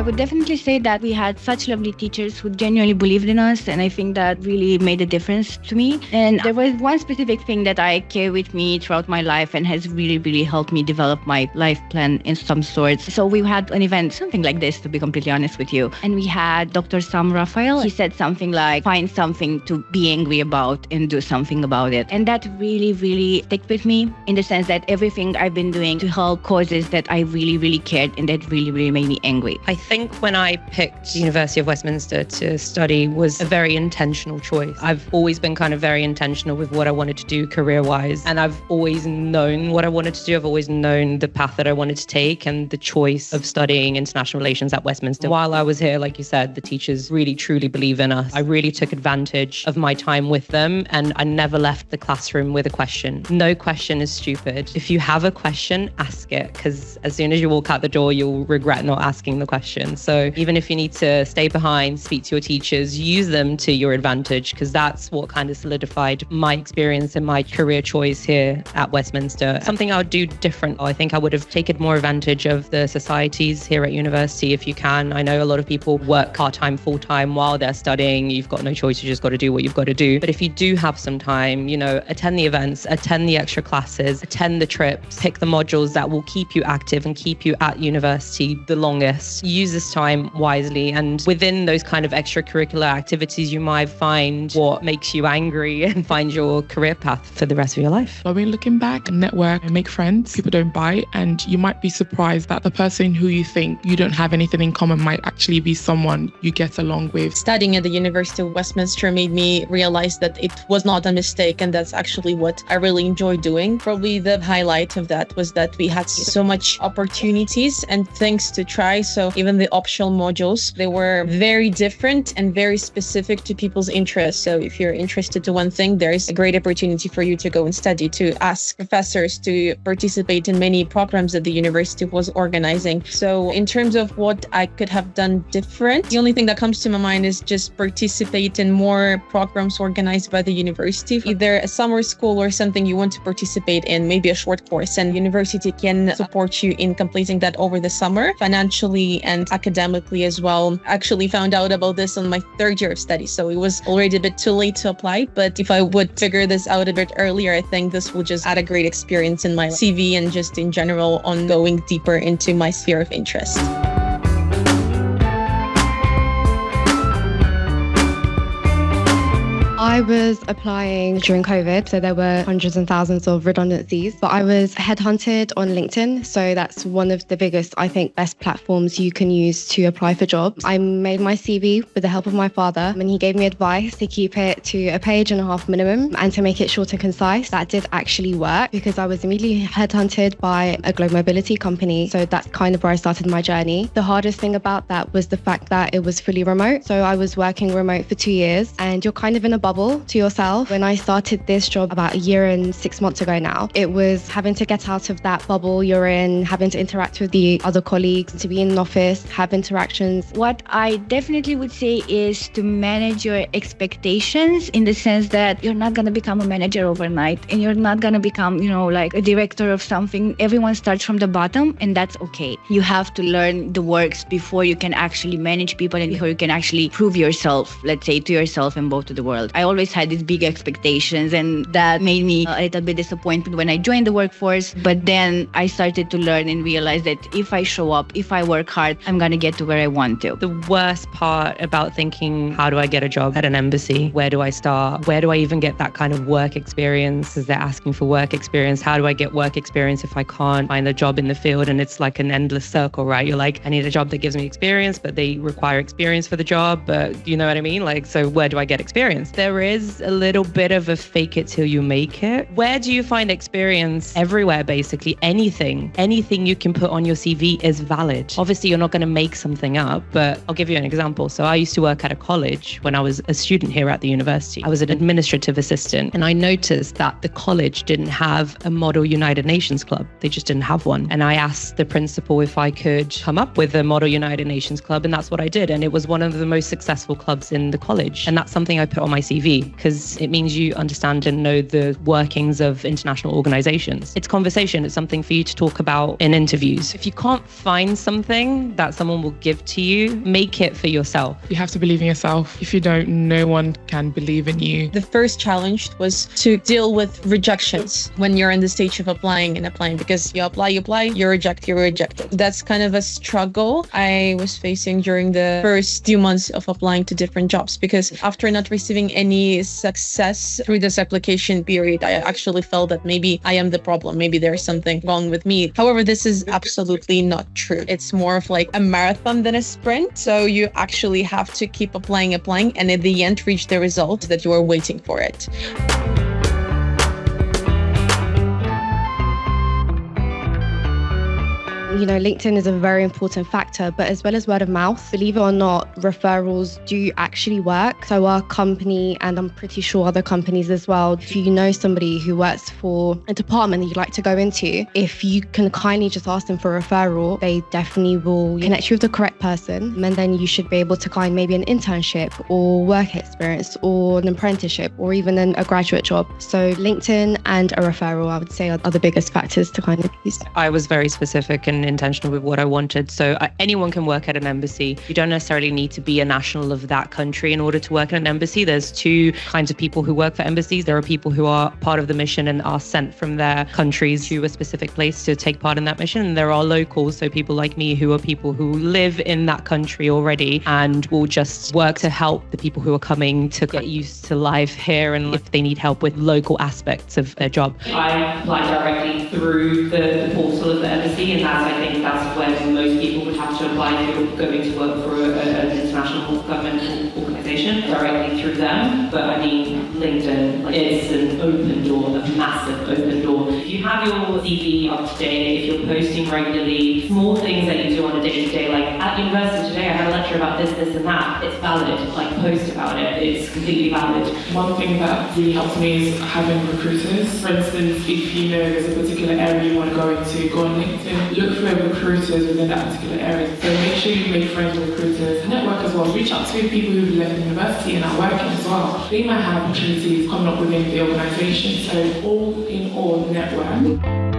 would definitely say that we had such lovely teachers who genuinely believed in us, and I think that really made a difference to me. And there was one specific thing that I carry with me throughout my life and has really, really helped me develop my life plan in some sorts. So we had an event, something like this, to be completely honest with you. And we had Dr. Sam Raphael. He said something like, find something to be angry about and do something about it. And that really, really stuck with me in the sense that everything I've been doing to help causes that I really, really cared and that really, really made me angry. I think when I picked the University of Westminster to study was a very intentional choice. I've always been kind of very intentional with what I wanted to do career-wise, and I've always known what I wanted to do. I've always known the path that I wanted to take and the choice of studying international relations at Westminster. While I was here, like you said, the teachers really truly believe in us. I really took advantage of my time with them, and I never left the classroom with a question. No question is stupid. If you have a question, ask it, because as soon as you walk out the door, you'll regret not asking the question. So even if you need to stay behind, speak to your teachers, use them to your advantage, because that's what kind of solidified my experience and my career choice here at Westminster. Something I would do different. I think I would have taken more advantage of the societies here at university if you can. I know a lot of people work part-time, full-time while they're studying. You've got no choice. You just got to do what you've got to do. But if you do have some time, attend the events, attend the extra classes, attend the trips, pick the modules that will keep you active and keep you at university the longest. Use this time wisely, and within those kind of extracurricular activities, you might find what makes you angry and find your career path for the rest of your life. I mean, looking back, network and make friends. People don't bite, and you might be surprised that the person who you think you don't have anything in common might actually be someone you get along with. Studying at the University of Westminster made me realize that it was not a mistake, and that's actually what I really enjoy doing. Probably the highlight of that was that we had so much opportunities and things to try. So even the optional modules, they were very different and very specific to people's interests. So if you're interested to one thing, there is a great opportunity for you to go and study, to ask professors, to participate in many programs that the university was organizing. So in terms of what I could have done different, the only thing that comes to my mind is just participate in more programs organized by the university, either a summer school or something you want to participate in, maybe a short course, and university can support you in completing that over the summer, financially and academically as well. I actually found out about this on my third year of study, so it was already a bit too late to apply. But if I would figure this out a bit earlier, I think this will just add a great experience in my CV and just in general on going deeper into my sphere of interest. I was applying during COVID, so there were hundreds and thousands of redundancies, but I was headhunted on LinkedIn. So that's one of the biggest, I think, best platforms you can use to apply for jobs. I made my CV with the help of my father, and he gave me advice to keep it to a page and a half minimum and to make it short and concise. That did actually work because I was immediately headhunted by a global mobility company. So that's kind of where I started my journey. The hardest thing about that was the fact that it was fully remote. So I was working remote for 2 years, and you're kind of in a bubble to yourself. When I started this job about 1 year and 6 months ago now, it was having to get out of that bubble you're in, having to interact with the other colleagues, to be in an office, have interactions. What I definitely would say is to manage your expectations in the sense that you're not going to become a manager overnight, and you're not going to become, like a director of something. Everyone starts from the bottom, and that's okay. You have to learn the works before you can actually manage people and before you can actually prove yourself, let's say, to yourself and both to the world. I always had these big expectations, and that made me a little bit disappointed when I joined the workforce. But then I started to learn and realize that if I show up, if I work hard, I'm going to get to where I want to. The worst part about thinking, how do I get a job at an embassy? Where do I start? Where do I even get that kind of work experience? As they're asking for work experience, how do I get work experience if I can't find a job in the field? And it's like an endless circle, right? You're like, I need a job that gives me experience, but they require experience for the job. But you know what I mean? So where do I get experience? There is a little bit of a fake it till you make it. Where do you find experience? Everywhere, basically. Anything you can put on your CV is valid. Obviously, you're not going to make something up, but I'll give you an example. So I used to work at a college when I was a student here at the university. I was an administrative assistant, and I noticed that the college didn't have a model United Nations club. They just didn't have one. And I asked the principal if I could come up with a model United Nations club, and that's what I did. And it was one of the most successful clubs in the college. And that's something I put on my CV. CV, because it means you understand and know the workings of international organizations. It's conversation. It's something for you to talk about in interviews. If you can't find something that someone will give to you, make it for yourself. You have to believe in yourself. If you don't, no one can believe in you. The first challenge was to deal with rejections when you're in the stage of applying, because you apply, you're rejected. That's kind of a struggle I was facing during the first few months of applying to different jobs, because after not receiving any success through this application period, I actually felt that maybe I am the problem. Maybe there's something wrong with me. However, this is absolutely not true. It's more of like a marathon than a sprint. So you actually have to keep applying, and at the end reach the result that you are waiting for it. LinkedIn is a very important factor, but as well as word of mouth, believe it or not, referrals do actually work. So our company, and I'm pretty sure other companies as well, if you know somebody who works for a department that you'd like to go into, if you can kindly just ask them for a referral, they definitely will connect you with the correct person. And then you should be able to find maybe an internship or work experience or an apprenticeship or even a graduate job. So LinkedIn and a referral, I would say, are the biggest factors to kind of use. I was very specific and intentional with what I wanted. So anyone can work at an embassy. You don't necessarily need to be a national of that country in order to work at an embassy. There's two kinds of people who work for embassies. There are people who are part of the mission and are sent from their countries to a specific place to take part in that mission. And there are locals, so people like me who are people who live in that country already and will just work to help the people who are coming to get used to life here and if they need help with local aspects of their job. I applied directly through the portal of the embassy, and I think that's when most people would have to apply if you're going to work for an international governmental organisation, directly through them. But I mean, LinkedIn is an open door, a massive open door. If you have your CV up to date, if you're posting regularly, small things that you do on a day-to-day, like at university today I had a lecture about this, and that, it's valid. Like, post about it, it's completely valid. One thing that really helps me is having recruiters. For instance, if you know there's a particular area you want to go into, go on LinkedIn, look for recruiters within that particular area. So make sure you make friends with recruiters, network as well. Reach out to people who've left university and are working as well. They might have opportunities coming up within the organisation. So all in all, network.